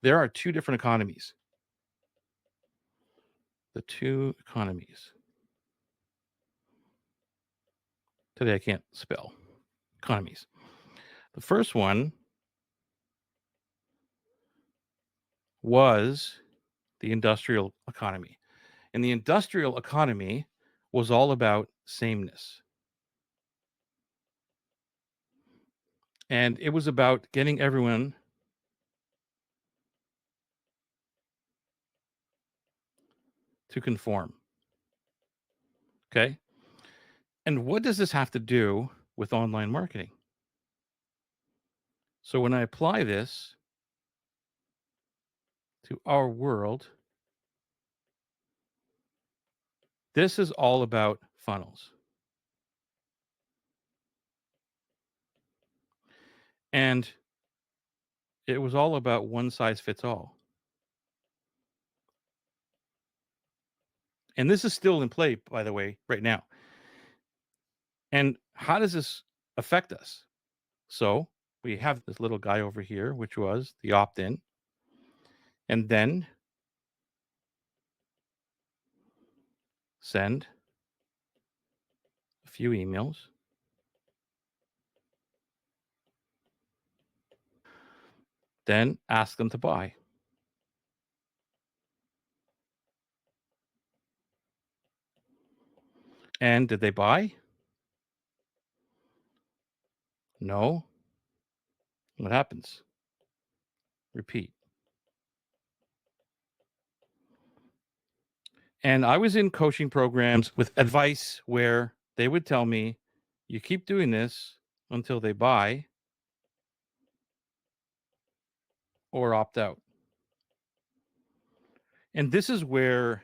There are two different economies. The two economies. Today I can't spell economies. The first one was the industrial economy. And the industrial economy was all about sameness. And it was about getting everyone to conform. Okay. And what does this have to do with online marketing? So when I apply this to our world, this is all about funnels. And it was all about one size fits all. And this is still in play, by the way, right now. And how does this affect us? So we have this little guy over here, which was the opt in. And then send a few emails. Then ask them to buy. And did they buy? No. What happens? Repeat. And I was in coaching programs with advice where they would tell me, you keep doing this until they buy or opt out. And this is where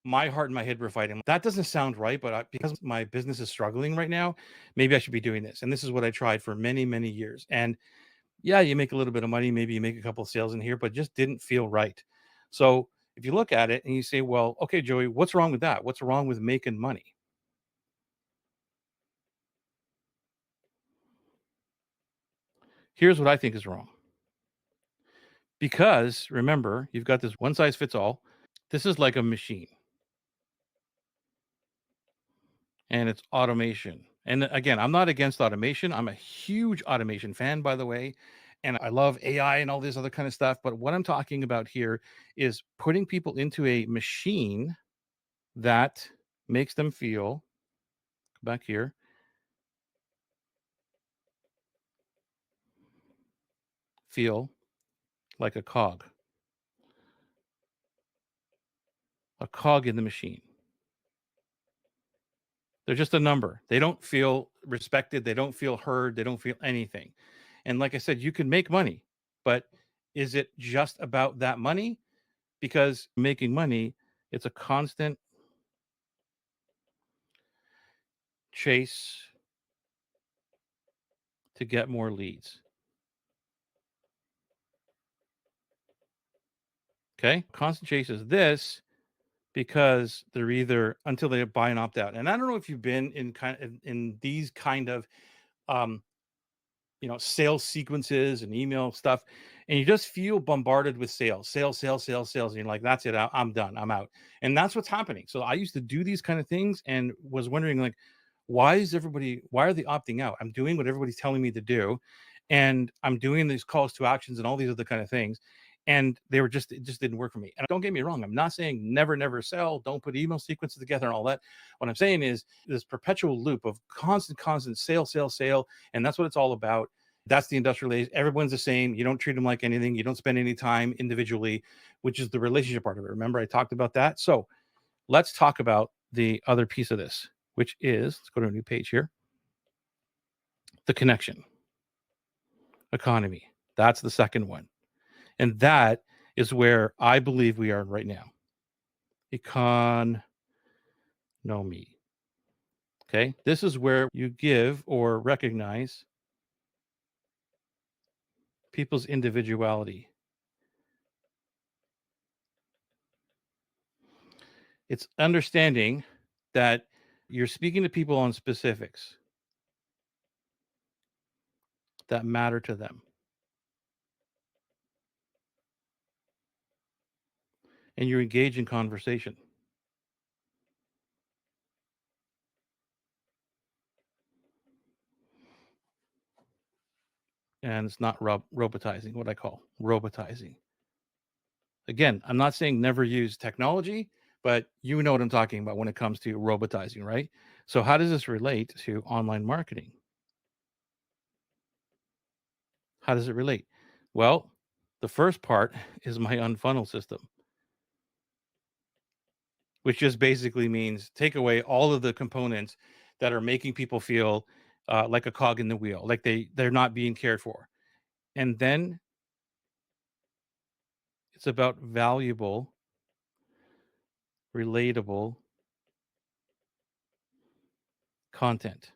my heart and my head were fighting. That doesn't sound right, but because my business is struggling right now, maybe I should be doing this. And this is what I tried for many, many years. And yeah, you make a little bit of money, maybe you make a couple of sales in here, but just didn't feel right. So if you look at it and you say, well, okay, Joey, what's wrong with that? What's wrong with making money? Here's what I think is wrong. Because remember, you've got this one size fits all. This is like a machine and it's automation. And again, I'm not against automation. I'm a huge automation fan, by the way. And I love AI and all this other kind of stuff. But what I'm talking about here is putting people into a machine that makes them feel back here, feel like a cog in the machine. They're just a number. They don't feel respected. They don't feel heard. They don't feel anything. And like I said, you can make money, but is it just about that money? Because making money, it's a constant chase to get more leads. Okay. Constant chase is this because they're either until they buy and opt out. And I don't know if you've been in these kind of um, sales sequences and email stuff, and you just feel bombarded with sales, and you're like, that's it, I'm done, I'm out. And that's what's happening. So I used to do these kind of things and was wondering, like, why are they opting out? I'm doing what everybody's telling me to do, and I'm doing these calls to actions and all these other kind of things, and it just didn't work for me. And don't get me wrong, I'm not saying never sell, don't put email sequences together and all that. What I'm saying is this perpetual loop of constant sale, and that's what it's all about. That's the industrial age. Everyone's the same. You don't treat them like anything. You don't spend any time individually, which is the relationship part of it. Remember, I talked about that. So let's talk about the other piece of this, which is, let's go to a new page here, the connection economy. That's the second one. And that is where I believe we are right now. Economy. Okay. This is where you give or recognize people's individuality. It's understanding that you're speaking to people on specifics that matter to them. and you engage in conversation. And it's not robotizing, what I call robotizing. Again, I'm not saying never use technology, but you know what I'm talking about when it comes to robotizing, right? So, how does this relate to online marketing? How does it relate? Well, the first part is my UnFunnel system, which just basically means take away all of the components that are making people feel like a cog in the wheel, like they're not being cared for. And then it's about valuable, relatable content.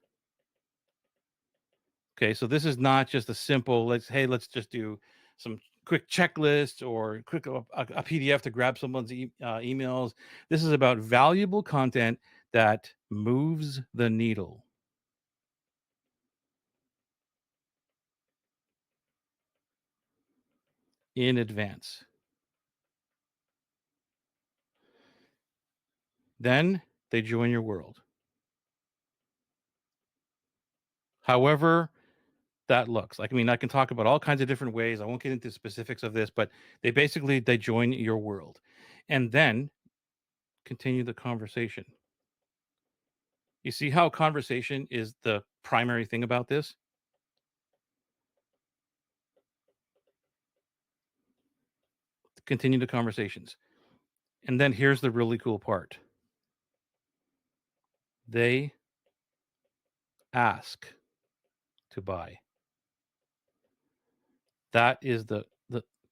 Okay, so this is not just a simple let's just do some quick checklist or quick a PDF to grab someone's emails. This is about valuable content that moves the needle in advance. Then they join your world. However that looks. Like, I mean, I can talk about all kinds of different ways. I won't get into specifics of this, but they join your world and then continue the conversation. You see how conversation is the primary thing about this? Continue the conversations. And then here's the really cool part. They ask to buy. That is the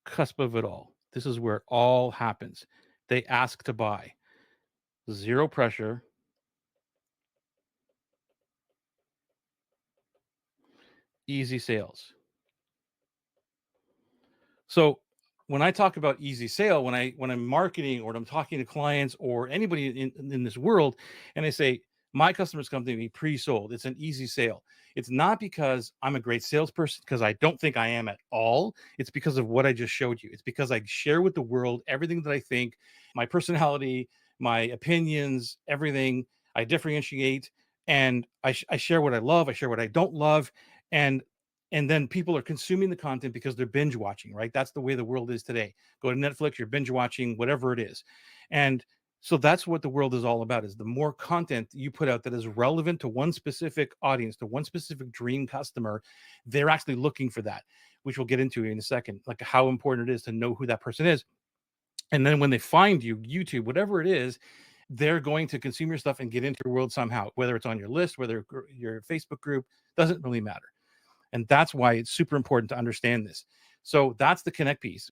cusp of it all. This is where it all happens. They ask to buy. Zero pressure, easy sales. So when I talk about easy sale, when I'm marketing or when I'm talking to clients or anybody in this world, and I say my customers come to me pre-sold, it's an easy sale. It's not because I'm a great salesperson, because I don't think I am at all. It's because of what I just showed you. It's because I share with the world everything that I think, my personality, my opinions, everything. I differentiate, and I share what I love. I share what I don't love, and then people are consuming the content because they're binge watching, right? That's the way the world is today. Go to Netflix, you're binge watching whatever it is. And so that's what the world is all about, is the more content you put out that is relevant to one specific audience, to one specific dream customer, they're actually looking for that, which we'll get into in a second, like how important it is to know who that person is. And then when they find you, YouTube, whatever it is, they're going to consume your stuff and get into your world somehow, whether it's on your list, whether your Facebook group, doesn't really matter. And that's why it's super important to understand this. So that's the connect piece.